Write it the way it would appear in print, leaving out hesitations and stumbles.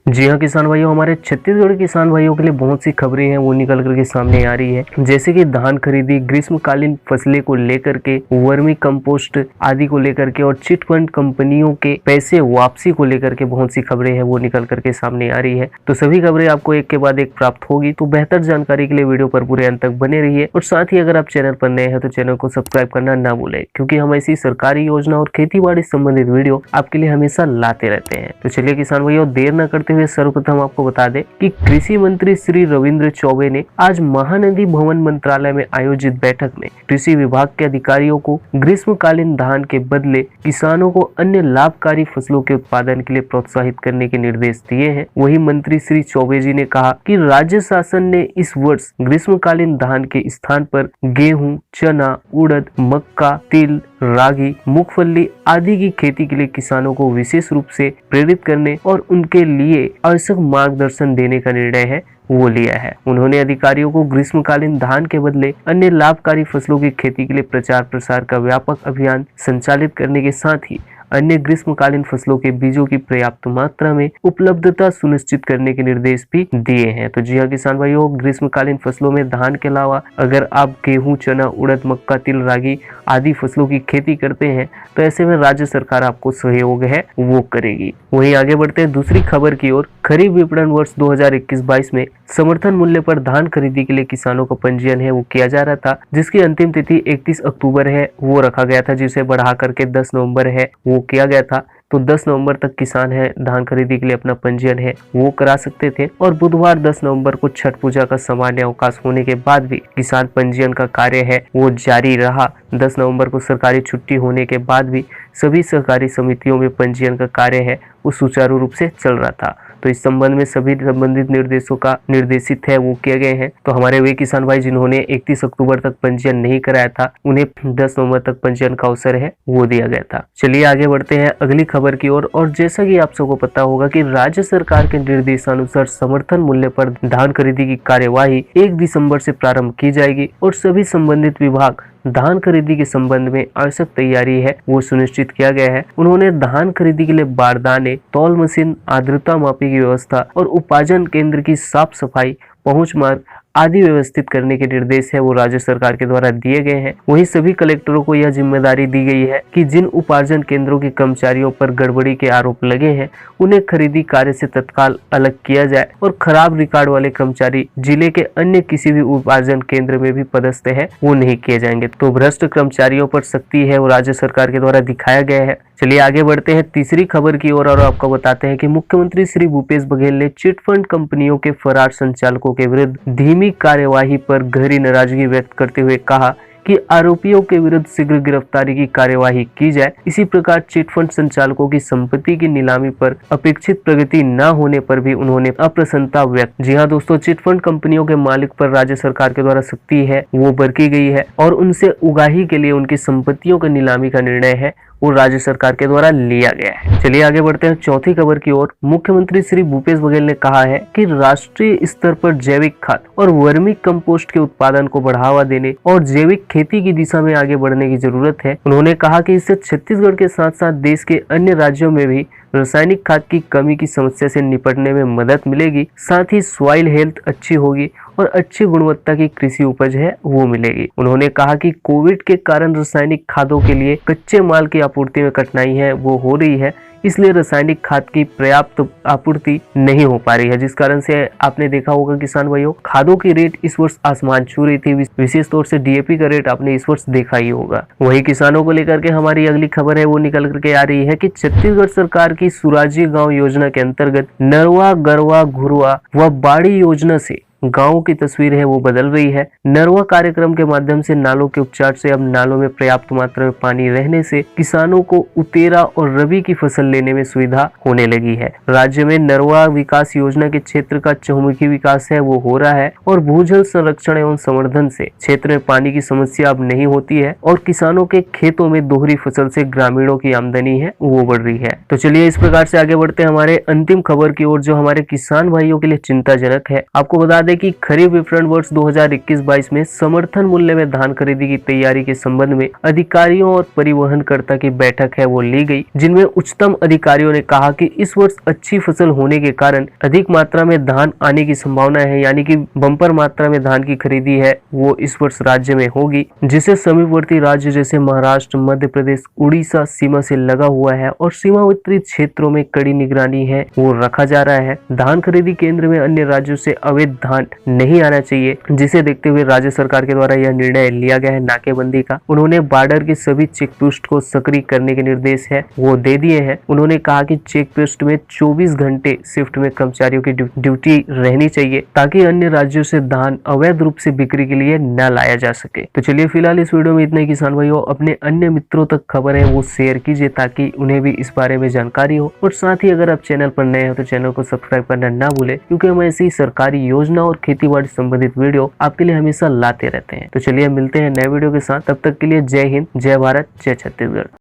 जी हाँ किसान भाइयों, हमारे छत्तीसगढ़ किसान भाइयों के लिए बहुत सी खबरें हैं वो निकल करके सामने आ रही है। जैसे कि धान खरीदी, ग्रीष्मकालीन फसलें को लेकर के, वर्मी कंपोस्ट आदि को लेकर के और चिट फंड कंपनियों के पैसे वापसी को लेकर के बहुत सी खबरें हैं वो निकल करके सामने आ रही है। तो सभी खबरें आपको एक के बाद एक प्राप्त होगी, तो बेहतर जानकारी के लिए वीडियो पर पूरे अंत तक बने रहिए। और साथ ही अगर आप चैनल पर नए हैं तो चैनल को सब्सक्राइब करना ना भूलें, क्योंकि हम ऐसी सरकारी योजना और खेती बाड़ी संबंधित वीडियो आपके लिए हमेशा लाते रहते हैं। तो चलिए किसान भाइयों, देर न करते हुए सर्वप्रथम आपको बता दें कि कृषि मंत्री श्री रविंद्र चौबे ने आज महानदी भवन मंत्रालय में आयोजित बैठक में कृषि विभाग के अधिकारियों को ग्रीष्मकालीन धान के बदले किसानों को अन्य लाभकारी फसलों के उत्पादन के लिए प्रोत्साहित करने के निर्देश दिए हैं। वहीं मंत्री श्री चौबे जी ने कहा कि राज्य शासन ने इस वर्ष ग्रीष्मकालीन धान के स्थान पर गेहूं, चना, उड़द, मक्का, तिल, रागी, मूंगफली आदि की खेती के लिए किसानों को विशेष रूप से प्रेरित करने और उनके लिए आवश्यक मार्गदर्शन देने का निर्णय है वो लिया है। उन्होंने अधिकारियों को ग्रीष्मकालीन धान के बदले अन्य लाभकारी फसलों की खेती के लिए प्रचार प्रसार का व्यापक अभियान संचालित करने के साथ ही अन्य ग्रीष्मकालीन फसलों के बीजों की पर्याप्त मात्रा में उपलब्धता सुनिश्चित करने के निर्देश भी दिए हैं। तो जी हाँ किसान भाइयों, ग्रीष्मकालीन फसलों में धान के अलावा अगर आप गेहूं, चना, उड़द, मक्का, तिल, रागी आदि फसलों की खेती करते हैं तो ऐसे में राज्य सरकार आपको सहयोग है वो करेगी। वहीं आगे बढ़ते हैं दूसरी खबर की ओर। खरीफ विपणन वर्ष 2021-22 में समर्थन मूल्य पर धान खरीदी के लिए किसानों का पंजीयन है वो किया जा रहा था, जिसकी अंतिम तिथि 31 अक्टूबर है वो रखा गया था, जिसे बढ़ा करके 10 नवंबर है वो किया गया था। तो 10 नवंबर तक किसान है धान खरीदी के लिए अपना पंजीयन है वो करा सकते थे। और बुधवार 10 नवंबर को छठ पूजा का सामान्य अवकाश होने के बाद भी किसान पंजीयन का कार्य है वो जारी रहा। 10 नवंबर को सरकारी छुट्टी होने के बाद भी सभी सहकारी समितियों में पंजीयन का कार्य है वो सुचारू रूप से चल रहा था। तो इस संबंध में सभी संबंधित निर्देशों का निर्देशित है वो किए गए हैं। तो हमारे वे किसान भाई जिन्होंने 31 अक्टूबर तक पंजीयन नहीं कराया था, उन्हें 10 नवंबर तक पंजीयन का अवसर है वो दिया गया था। चलिए आगे बढ़ते हैं अगली खबर की ओर। और जैसा कि आप सबको पता होगा कि राज्य सरकार के निर्देशानुसार समर्थन मूल्य पर धान खरीदी की कार्यवाही 1 दिसंबर से प्रारंभ की जाएगी और सभी संबंधित विभाग धान खरीदी के संबंध में आवश्यक तैयारी है वो सुनिश्चित किया गया है। उन्होंने धान खरीदी के लिए बारदाने, तौल मशीन, आर्द्रता मापी की व्यवस्था और उपार्जन केंद्र की साफ सफाई, पहुंच मार्ग आदि व्यवस्थित करने के निर्देश है वो राज्य सरकार के द्वारा दिए गए हैं। वहीं सभी कलेक्टरों को यह जिम्मेदारी दी गई है कि जिन उपार्जन केंद्रों के कर्मचारियों पर गड़बड़ी के आरोप लगे हैं उन्हें खरीदी कार्य से तत्काल अलग किया जाए और खराब रिकॉर्ड वाले कर्मचारी जिले के अन्य किसी भी उपार्जन केंद्र में भी पदस्थ है वो नहीं किए जाएंगे। तो भ्रष्ट कर्मचारियों पर सख्ती है वो राज्य सरकार के द्वारा दिखाया गया है। चलिए आगे बढ़ते हैं तीसरी खबर की ओर और आपको बताते हैं कि मुख्यमंत्री श्री भूपेश बघेल ने चिट फंड कंपनियों के फरार संचालकों के विरुद्ध धीमी कार्यवाही पर गहरी नाराजगी व्यक्त करते हुए कहा कि आरोपियों के विरुद्ध शीघ्र गिरफ्तारी की कार्यवाही की जाए। इसी प्रकार चिट फंड संचालकों की संपत्ति की नीलामी पर अपेक्षित प्रगति न होने पर भी उन्होंने अप्रसन्नता व्यक्त। जी हाँ दोस्तों, चिट फंड कंपनियों के मालिक पर राज्य सरकार के द्वारा सख्ती है वो बरती गई है और उनसे उगाही के लिए उनकी संपत्तियों की नीलामी का निर्णय है वो राज्य सरकार के द्वारा लिया गया है। चलिए आगे बढ़ते हैं चौथी खबर की ओर। मुख्यमंत्री श्री भूपेश बघेल ने कहा है कि राष्ट्रीय स्तर पर जैविक खाद और वर्मी कंपोस्ट के उत्पादन को बढ़ावा देने और जैविक खेती की दिशा में आगे बढ़ने की जरूरत है। उन्होंने कहा कि इससे छत्तीसगढ़ के साथ साथ देश के अन्य राज्यों में भी रासायनिक खाद की कमी की समस्या से निपटने में मदद मिलेगी, साथ ही सॉइल हेल्थ अच्छी होगी और अच्छी गुणवत्ता की कृषि उपज है वो मिलेगी। उन्होंने कहा कि कोविड के कारण रासायनिक खादों के लिए कच्चे माल की आपूर्ति में कठिनाई है वो हो रही है, इसलिए रासायनिक खाद की पर्याप्त आपूर्ति नहीं हो पा रही है, जिस कारण से आपने देखा होगा किसान भाइयों खादों की रेट इस वर्ष आसमान छू रही थी। विशेष तौर से डीएपी का रेट आपने इस वर्ष देखा ही होगा। वही किसानों को लेकर के हमारी अगली खबर है वो निकल करके आ रही है कि छत्तीसगढ़ सरकार की सुराजी गांव योजना के अंतर्गत नरवा, गरवा, घुरवा व बाड़ी योजना से गांवों की तस्वीर है वो बदल रही है। नरवा कार्यक्रम के माध्यम से नालों के उपचार से अब नालों में पर्याप्त मात्रा में पानी रहने से किसानों को उतेरा और रबी की फसल लेने में सुविधा होने लगी है। राज्य में नरवा विकास योजना के क्षेत्र का चहुमुखी विकास है वो हो रहा है और भूजल संरक्षण एवं संवर्धन से क्षेत्र में पानी की समस्या अब नहीं होती है और किसानों के खेतों में दोहरी फसल से ग्रामीणों की आमदनी है वो बढ़ रही है। तो चलिए इस प्रकार से आगे बढ़ते हैं हमारे अंतिम खबर की ओर, जो हमारे किसान भाइयों के लिए चिंताजनक है। आपको बता दें कि खरीफ विपणन वर्ष 2021-22 में समर्थन मूल्य में धान खरीदी की तैयारी के संबंध में अधिकारियों और परिवहनकर्ता की बैठक है वो ली गई, जिनमें उच्चतम अधिकारियों ने कहा कि इस वर्ष अच्छी फसल होने के कारण अधिक मात्रा में धान आने की संभावना है, यानी कि बम्पर मात्रा में धान की खरीदी है वो इस वर्ष राज्य में होगी, जिसे समीपवर्ती राज्य जैसे महाराष्ट्र, मध्य प्रदेश, उड़ीसा सीमा से लगा हुआ है और सीमावर्ती क्षेत्रों में कड़ी निगरानी है वो रखा जा रहा है। धान खरीदी केंद्र में अन्य राज्यों से अवैध धान नहीं आना चाहिए, जिसे देखते हुए राज्य सरकार के द्वारा यह निर्णय लिया गया है नाकेबंदी का। उन्होंने बॉर्डर के सभी चेक पोस्ट को सक्रिय करने के निर्देश है वो दे दिए हैं। उन्होंने कहा कि चेक पोस्ट में 24 घंटे शिफ्ट में कर्मचारियों की ड्यूटी रहनी चाहिए ताकि अन्य राज्यों से धान अवैध रूप से बिक्री के लिए न लाया जा सके। तो चलिए फिलहाल इस वीडियो में इतना ही। किसान भाइयों, अपने अन्य मित्रों तक खबर है वो शेयर कीजिए ताकि उन्हें भी इस बारे में जानकारी हो, और साथ ही अगर आप चैनल पर नए हो तो चैनल को सब्सक्राइब करना ना भूले, क्योंकि हम ऐसी सरकारी योजना और खेती बाड़ी संबंधित वीडियो आपके लिए हमेशा लाते रहते हैं। तो चलिए मिलते हैं नए वीडियो के साथ, तब तक के लिए जय हिंद, जय भारत, जय छत्तीसगढ़।